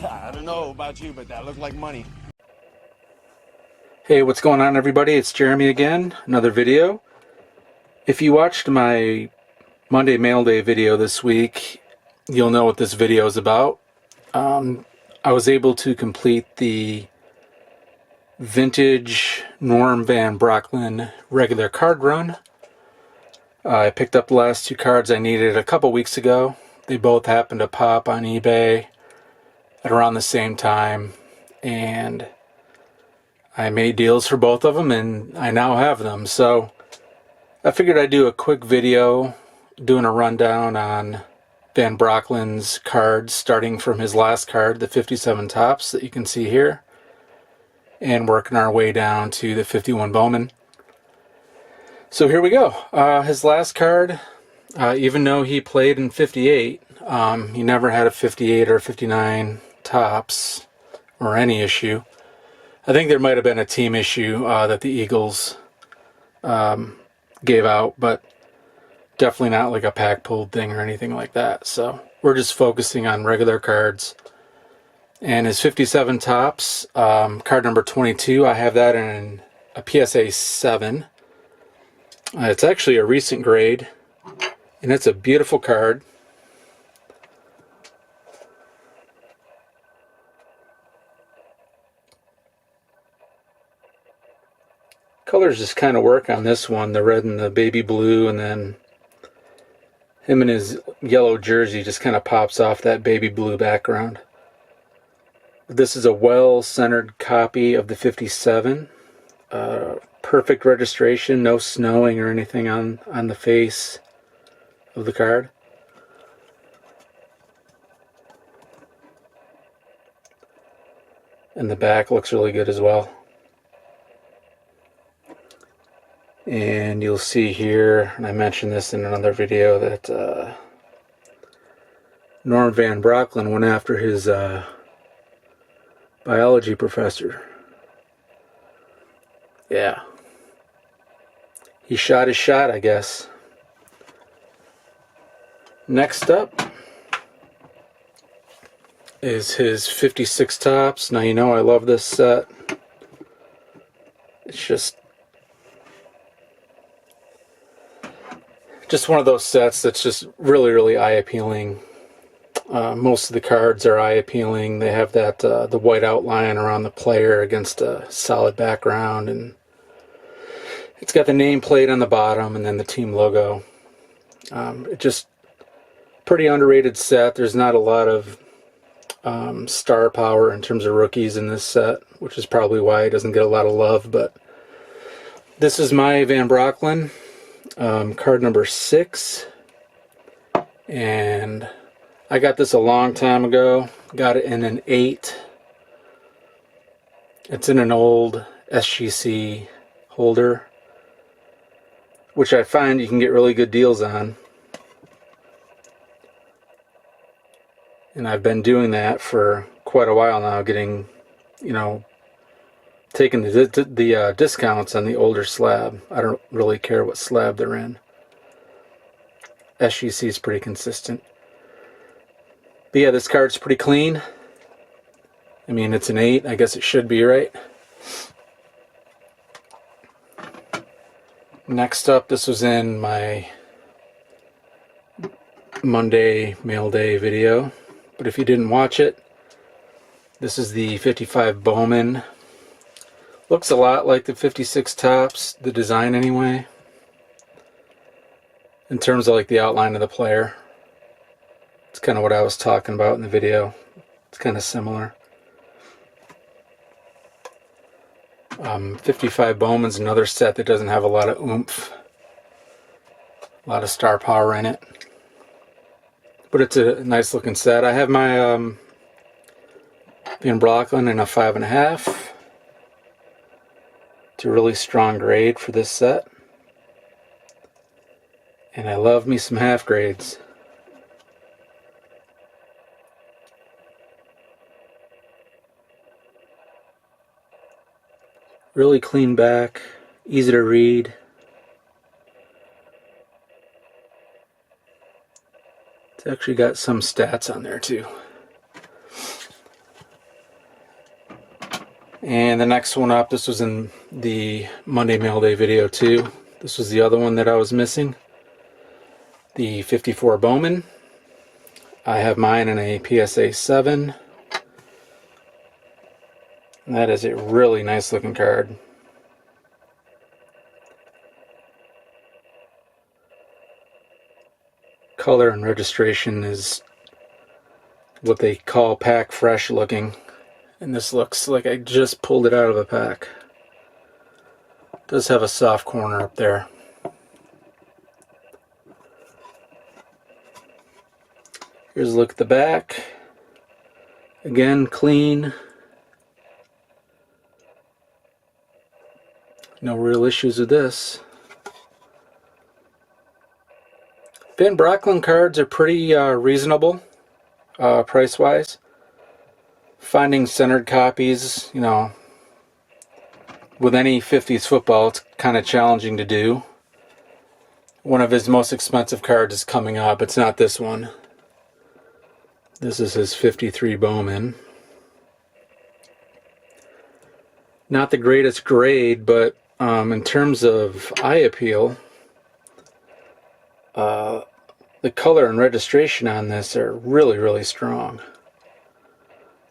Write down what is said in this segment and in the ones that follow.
I don't know about you, but that looked like money. Hey, what's going on, everybody? It's Jeremy again, another video. If you watched my Monday Mail Day video this week, you'll know what this video is about. I was able to complete the vintage Norm Van Brocklin regular card run. I picked up the last two cards I needed a couple weeks ago. They both happened to pop on eBay at around the same time, and I made deals for both of them, and I now have them. So I figured I'd do a quick video doing a rundown on Van Brocklin's cards, starting from his last card, the 57 Topps that you can see here, and working our way down to the 51 Bowman. So here we go. His last card, even though he played in 58, he never had a 58 or 59 Topps or any issue. I think there might have been a team issue that the Eagles gave out, but definitely not like a pack pulled thing or anything like that. So we're just focusing on regular cards. And his 57 Topps, card number 22, I have that in a PSA 7. It's actually a recent grade, and it's a beautiful card. Colors just kind of work on this one, the red and the baby blue, and then him in his yellow jersey just kind of pops off that baby blue background. This is a well-centered copy of the 57. Perfect registration, no snowing or anything on the face of the card. And the back looks really good as well. And you'll see here, and I mentioned this in another video, that Norm Van Brocklin went after his biology professor. Yeah. He shot his shot, I guess. Next up is his 56 Topps. Now, you know I love this set. It's just one of those sets that's just really eye-appealing. Most of the cards are eye-appealing. They have that the white outline around the player against a solid background, and it's got the nameplate on the bottom and then the team logo. It's just pretty underrated set. There's not a lot of star power in terms of rookies in this set, which is probably why it doesn't get a lot of love. But this is my Van Brocklin, card number 6, and I got this a long time ago. Got it in an 8. It's in an old SGC holder, which I find you can get really good deals on. And I've been doing that for quite a while now, getting, taking the discounts on the older slab. I don't really care what slab they're in. SGC is pretty consistent. But yeah, this card's pretty clean. I mean, it's an 8. I guess it should be, right? Next up, this was in my Monday Mail Day video. But if you didn't watch it, this is the 55 Bowman. Looks a lot like the 56 Topps, the design anyway, in terms of like the outline of the player. It's kind of what I was talking about in the video. It's kind of similar. 55 Bowman's another set that doesn't have a lot of oomph, a lot of star power in it, but it's a nice looking set. I have my Van Brocklin in a 5.5. It's a really strong grade for this set, and I love me some half grades. Really clean back, easy to read. It's actually got some stats on there too. And the next one up, this was in the Monday Mail Day video too. This was the other one that I was missing. The 54 Bowman. I have mine in a PSA 7. And that is a really nice looking card. Color and registration is what they call pack fresh looking. And this looks like I just pulled it out of a pack. It does have a soft corner up there. Here's a look at the back. Again, clean. No real issues with this. Van Brocklin cards are pretty reasonable price-wise. Finding centered copies, you know, with any 50s football, it's kind of challenging to do. One of his most expensive cards is coming up. It's not this one. This is his 53 Bowman. Not the greatest grade, but in terms of eye appeal, the color and registration on this are really, really strong.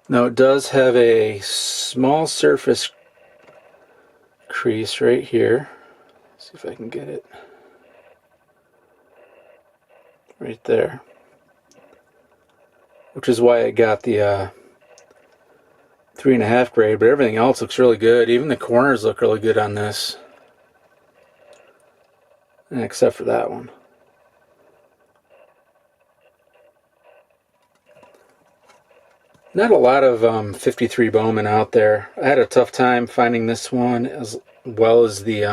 Now it does have a small surface crease right here. Let's see if I can get it. Right there. Which is why I got the 3.5 grade, but everything else looks really good. Even the corners look really good on this. Except for that one. Not a lot of 53 Bowman out there. I had a tough time finding this one, as well as the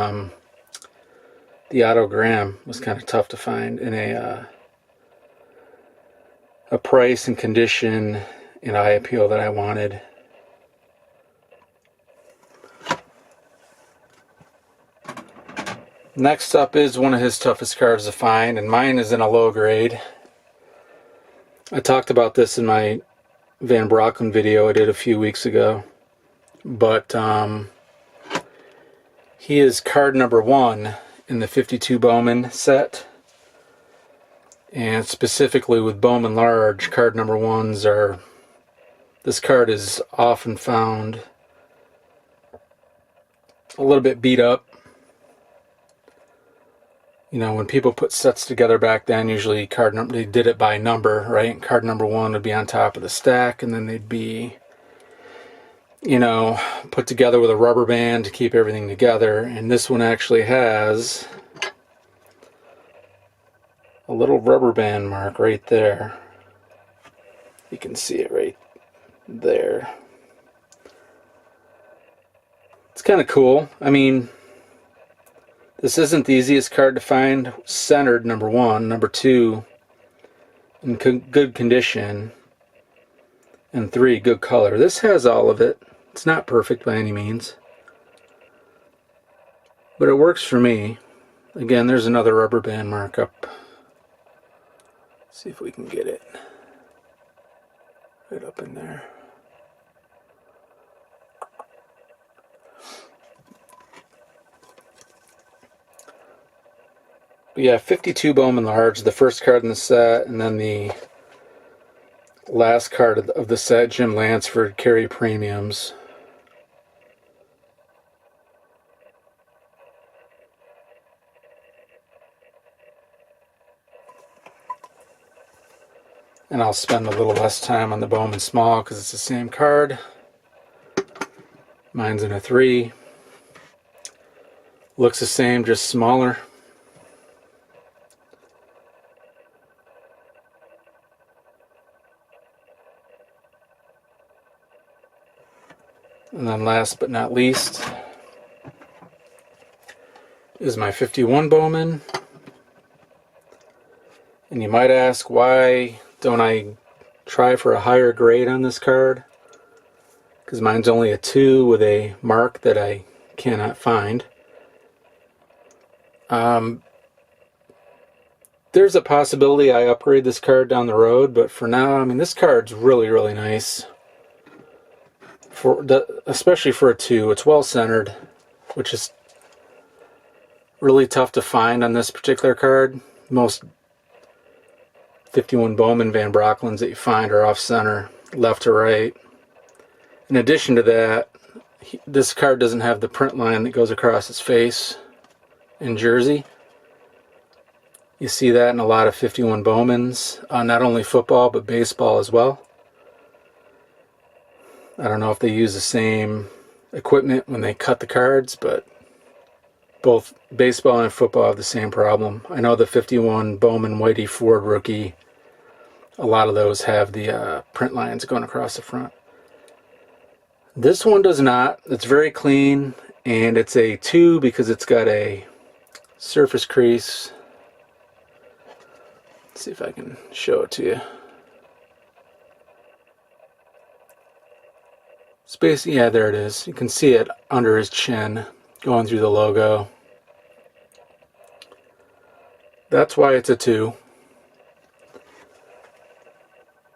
autogram was kind of tough to find in a price and condition and eye appeal that I wanted. Next up is one of his toughest cards to find, and mine is in a low grade. I talked about this in my Van Brocklin video I did a few weeks ago, but he is card number 1 in the 52 Bowman set, and specifically with Bowman Large, card number 1s are, this card is often found a little bit beat up. You know, when people put sets together back then, usually they did it by number, right? Card number 1 would be on top of the stack, and then they'd be, you know, put together with a rubber band to keep everything together. And this one actually has a little rubber band mark right there. You can see it right there. It's kind of cool. I mean, this isn't the easiest card to find centered, number 1. Number 2, in good condition. And 3, good color. This has all of it. It's not perfect by any means, but it works for me. Again, there's another rubber band markup. See if we can get it right up in there. But yeah, 52 Bowman Large, the first card in the set, and then the last card of the set, Jim Lansford Carry Premiums. And I'll spend a little less time on the Bowman Small because it's the same card. Mine's in a 3. Looks the same, just smaller. And then last but not least is my 51 Bowman. And you might ask, why don't I try for a higher grade on this card? Because mine's only a 2 with a mark that I cannot find. There's a possibility I upgrade this card down the road, but for now, I mean, this card's really, really nice. especially for a 2. It's well centered, which is really tough to find on this particular card. Most 51 Bowman Van Brocklins that you find are off center, left to right. In addition to that, this card doesn't have the print line that goes across its face in jersey. You see that in a lot of 51 Bowmans, not only football but baseball as well. I don't know if they use the same equipment when they cut the cards, but both baseball and football have the same problem. I know the 51 Bowman Whitey Ford rookie, a lot of those have the print lines going across the front. This one does not. It's very clean, and it's a 2 because it's got a surface crease. Let's see if I can show it to you. Space, yeah, there it is. You can see it under his chin going through the logo. That's why it's a 2.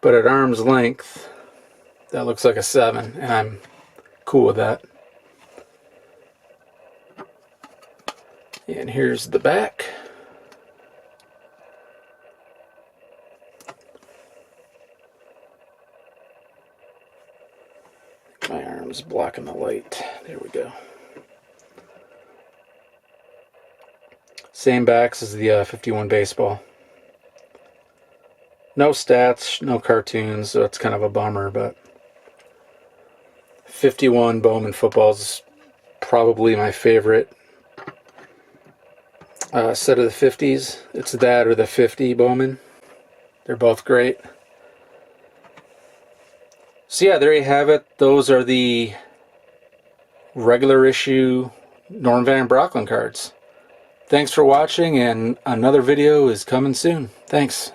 But at arm's length, that looks like a 7, and I'm cool with that. And here's the back. My arm's blocking the light. There we go. Same backs as the 51 baseball. No stats, no cartoons, so it's kind of a bummer, but 51 Bowman football's probably my favorite set of the 50s. It's that or the 50 Bowman. They're both great. So yeah, there you have it. Those are the regular issue Norm Van Brocklin cards. Thanks for watching, and another video is coming soon. Thanks.